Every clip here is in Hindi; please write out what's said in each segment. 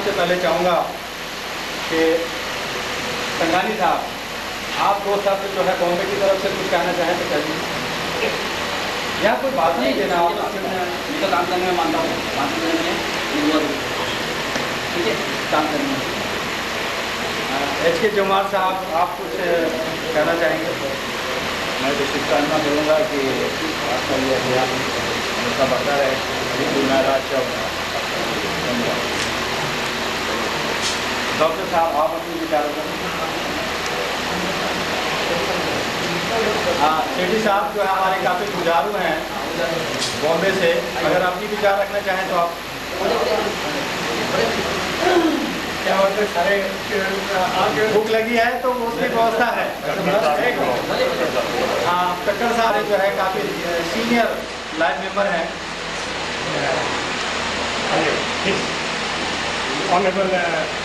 सबसे पहले चाहूँगा कि संघानी साहब, आप दो शब्द जो है बॉम्बे की तरफ से कुछ कहना चाहें तो कहिए। यहाँ कोई बात नहीं देना, मैं तो काम करने में मानता हूँ, बात करने में ठीक है, काम करने में। HK जमाल साहब, आप कुछ कहना चाहेंगे? मैं तो शुभकामना बोलूँगा कि आपका ये अभियान हमेशा बढ़ता रहे। डॉक्टर साहब, आप अपनी विचारों पर। हाँ, सेठी साहब जो है हमारे काफ़ी जुझारू हैं बॉम्बे से, अगर अपनी विचार रखना चाहें तो आप। क्या होते सारे भूख लगी है तो उसकी व्यवस्था है। हाँ, कक्कड़ साहब जो है काफ़ी सीनियर लाइफ मेंबर हैं। ऑनरेबल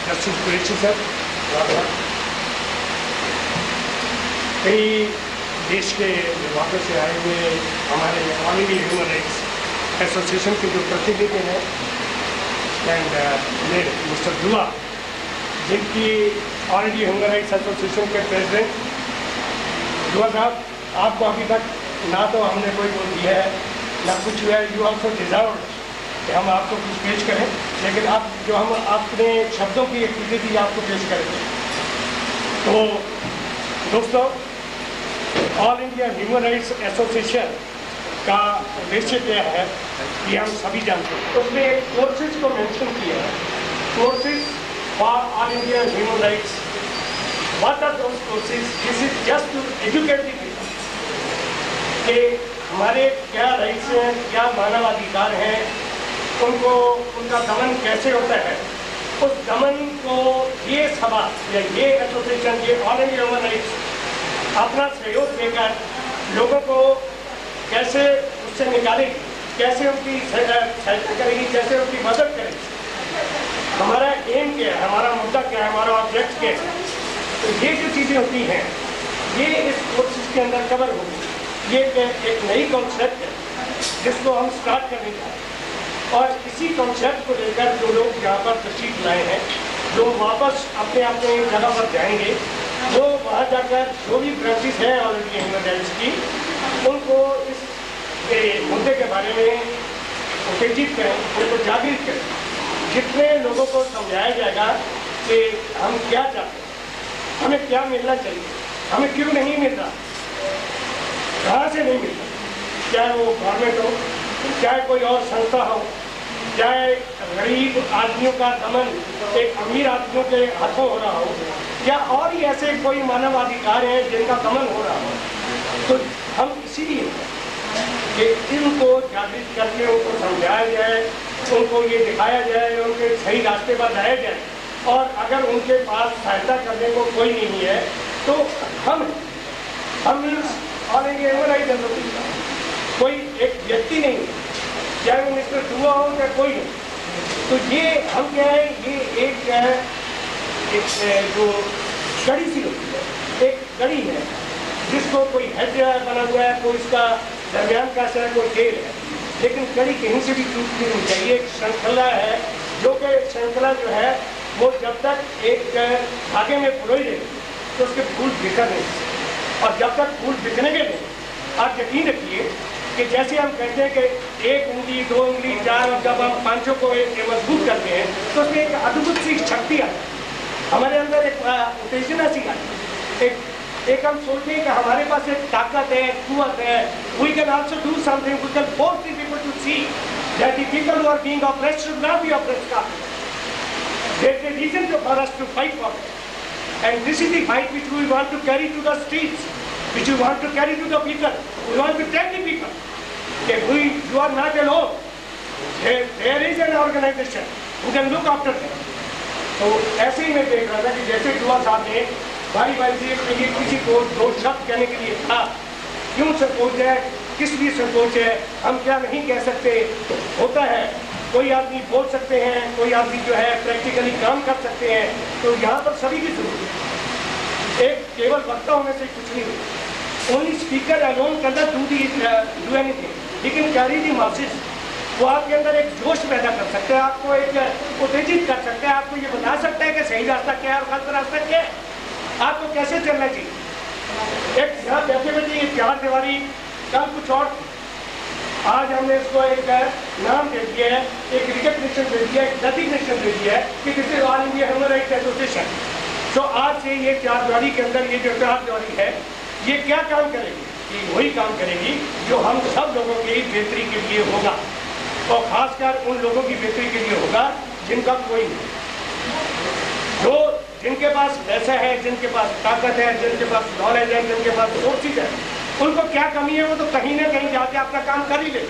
जस्टिस कुरैशी सर, कई देश के विभागों से आए हुए हमारे all India human rights association के जो प्रतिनिधि हैं एंड मिस्टर दुआ, जिनकी all India human rights association के प्रेसिडेंट दुआ साहब, आपको अभी तक ना तो हमने कोई वो दिया है ना कुछ हुआ है। यू ऑल्सो डिजर्व कि हम आपको कुछ पेश करें, लेकिन आप जो हम अपने शब्दों की एक कृति आपको पेश करेंगे। तो दोस्तों, all India human rights association का उद्देश्य क्या है ये हम सभी जानते हैं। उसने एक कोर्सेज को मेंशन किया है, courses for all India human rights. What are those courses? This is just to educate the people कि हमारे क्या राइट्स हैं, क्या मानवाधिकार हैं, उनको उनका दमन कैसे होता है। उस दमन को ये सभा या ये एसोसिएशन, ये ऑल इंडिया ह्यूमन राइट्स अपना सहयोग देकर लोगों को कैसे उससे निकालेगी, कैसे उनकी सहायता करेगी, कैसे उनकी मदद करेगी। हमारा एम क्या है, हमारा मुद्दा क्या है, हमारा ऑब्जेक्ट क्या है। तो ये जो चीज़ें होती हैं ये इस कोर्सेज के अंदर कवर होगी। ये एक नई कॉन्सेप्ट है जिसको हम स्टार्ट करने जा रहे हैं, और इसी कॉन्सेप्ट को लेकर जो लोग यहाँ पर तशरीफ लाए हैं, जो वापस अपने अपने जगह पर जाएंगे, वो वहाँ जाकर जो भी ब्रांचेस हैं ऑल इंडिया ह्यूमन राइट्स की, उनको इस मुद्दे के बारे में उत्तेजित करें, उनको जागृत करें। जितने लोगों को समझाया जाएगा कि हम क्या चाहते हैं, हमें क्या मिलना चाहिए, हमें क्यों नहीं मिल रहा, कहाँ से नहीं मिल रहा, चाहे वो गवर्नमेंट हो, चाहे कोई और संस्था हो, चाहे गरीब आदमियों का दमन एक अमीर आदमियों के हाथों हो रहा हो, या और ही ऐसे कोई मानवाधिकार हैं जिनका दमन हो रहा हो, तो हम इसीलिए कि इनको जागृत करके उनको समझाया जाए, उनको ये दिखाया जाए, उनके सही रास्ते पर लाया जाए। और अगर उनके पास सहायता करने को कोई नहीं है तो हम means all India human rights association, कोई एक व्यक्ति नहीं, चाहे वो मिस्टर दुआ हो या कोई नहीं। तो ये हम क्या है, ये एक क्या है, एक जो कड़ी सी होती है, एक कड़ी है जिसको कोई हेड बना हुआ है, कोई इसका दरमियान का है, कोई तेल है, लेकिन कड़ी कहीं से भी टूटनी नहीं चाहिए। एक श्रृंखला है, जो कि श्रृंखला जो है वो जब तक एक धागे में पुरोई रहेगी तो उसके फूल बिखर नहीं, और जब तक फूल बिखरेंगे नहीं, आप यकीन रखिए कि जैसे हम कहते हैं कि एक उंगली, दो उंगली, चार, और जब हम पांचों को एक मजबूत करते हैं तो उसमें एक अद्भुत सी शक्ति आती है, हमारे अंदर एक उत्तेजना सी आती है। एक हम सोचते हैं कि हमारे पास एक ताकत है, कुव्वत है, we can also do something, we can force the people to see that the people who are being oppressed should not be oppressed. There is a reason for us to fight for it, and this is the fight which we want to carry to the streets, which we want to carry to the people. We want to tell the people that you are not alone. There is an organization who can look after them. तो ऐसे ही मैं देख रहा था कि जैसे दुआ साहब ने भाई से ये किसी को दो शब्द कहने के लिए था, क्यों संकोच है, किस लिए संकोच है, हम क्या नहीं कह सकते। होता है, कोई आदमी बोल सकते हैं, कोई आदमी जो है प्रैक्टिकली काम कर सकते हैं, तो यहाँ पर सभी की जरूरत है। एक केवल वक्ता होने से कुछ नहीं होता। Only speaker alone can not do anything, लेकिन कैरी द मासेस। वो आपके अंदर एक जोश पैदा कर सकते हैं, आपको एक उत्तेजित कर सकते हैं, आपको ये बता सकते हैं कि सही रास्ता क्या है और गलत रास्ता क्या है, आपको कैसे चलना चाहिए। एक यहाँ बैठे बैठे ये 4 दीवारी, कल कुछ और, आज हमने इसको एक नाम दे दिया है, एक रिकग्निशन दे दिया है, एक डेजिग्नेशन दे दिया है कि this is all India human rights association. तो आज से ये 4 दीवारी के अंदर ये जो 4 दीवारी है ये क्या काम करेगी? ये वही काम करेगी जो हम सब लोगों की बेहतरी के लिए होगा, और खासकर उन लोगों की बेहतरी के लिए होगा जिनका कोई नहीं, जो जिनके पास पैसा है, जिनके पास ताकत है, जिनके पास नॉलेज है, जिनके पास सोर्सेज है, उनको क्या कमी है? वो तो कहीं ना कहीं जाके अपना काम कर ही ले।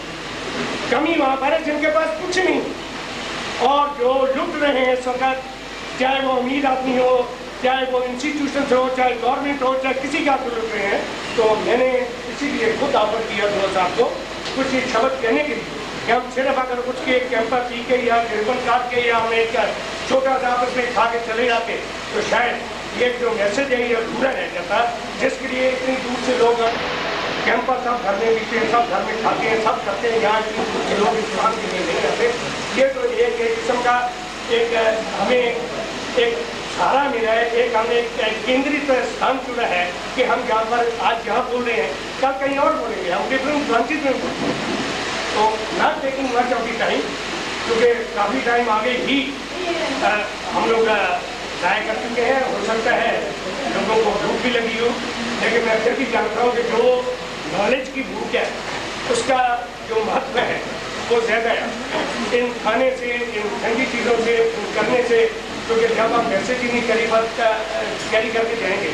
कमी वहाँ पर है जिनके पास कुछ नहीं, और जो लुट रहे हैं इस वक्त, चाहे वो अमीर आदमी हो, चाहे वो इंस्टीट्यूशन हो, चाहे गवर्नमेंट हो, चाहे किसी का तो लुट रहे हैं। तो मैंने इसीलिए खुद ऑफर किया दोस्त आपको कुछ एक शब्द कहने के लिए कि हम सिर्फ अगर कुछ के कैंपर पी के या रिबन काट के या हम एक छोटा सा आपस में खा के चले जाते तो शायद ये जो मैसेज है ये अधूरा रह जाता, जिसके लिए इतनी दूर से लोग कैंपर सब घर में पीते हैं, सब घर में खाते हैं, सब करते हैं, यहाँ इतनी दूर के लोग इस काम के लिए नहीं आते। ये तो एक किस्म का एक हमें एक सहारा मिला है, एक हमने एक केंद्रित स्थान चुना है कि हम यहाँ पर आज जहाँ बोल रहे हैं कल कहीं और बोलेंगे, हम डिफरेंट ब्रांचेज में बोलेंगे। तो not taking much of the time, क्योंकि काफ़ी टाइम आगे ही हम लोग ज़ाया कर चुके हैं। हो सकता है लोगों को भूख भी लगी हो, लेकिन मैं फिर भी जानता हूँ कि जो नॉलेज की भूख है उसका जो महत्व है वो ज़्यादा है इन खाने से, इन ठंडी चीज़ों से, इन करने से। क्योंकि जब आप मैसेज ही नहीं कैरी करके जाएंगे,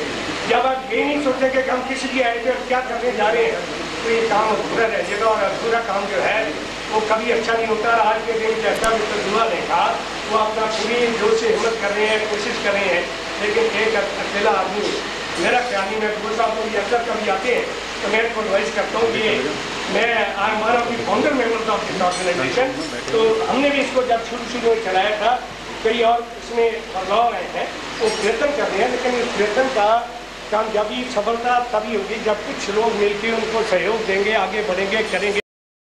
जब आप ये नहीं सोचेंगे कि हम किस लिए आए थे और क्या करने जा रहे हैं, तो ये काम अधूरा रह जाएगा, और अधूरा काम जो है वो कभी अच्छा नहीं होता। आज के दिन जैसा मिस्टर दुआ ने कहा, वो अपना पूरी जोर से हिम्मत कर रहे हैं, कोशिश कर रहे हैं, लेकिन एक अकेला आदमी, मेरा ख्याल ही, मैं गुरु साहब को अक्सर कभी आते हैं तो मैं इनको एडवाइस करता हूँ कि मैं I am one of the founder members of this organisation. तो हमने भी इसको जब शुरू में चलाया था, कई और इसमें बदलाव आए हैं, वो प्रयत्न कर रहे हैं, लेकिन इस प्रयत्न का कामयाबी, सफलता तभी होगी जब कुछ लोग मिलकर उनको सहयोग देंगे, आगे बढ़ेंगे, करेंगे।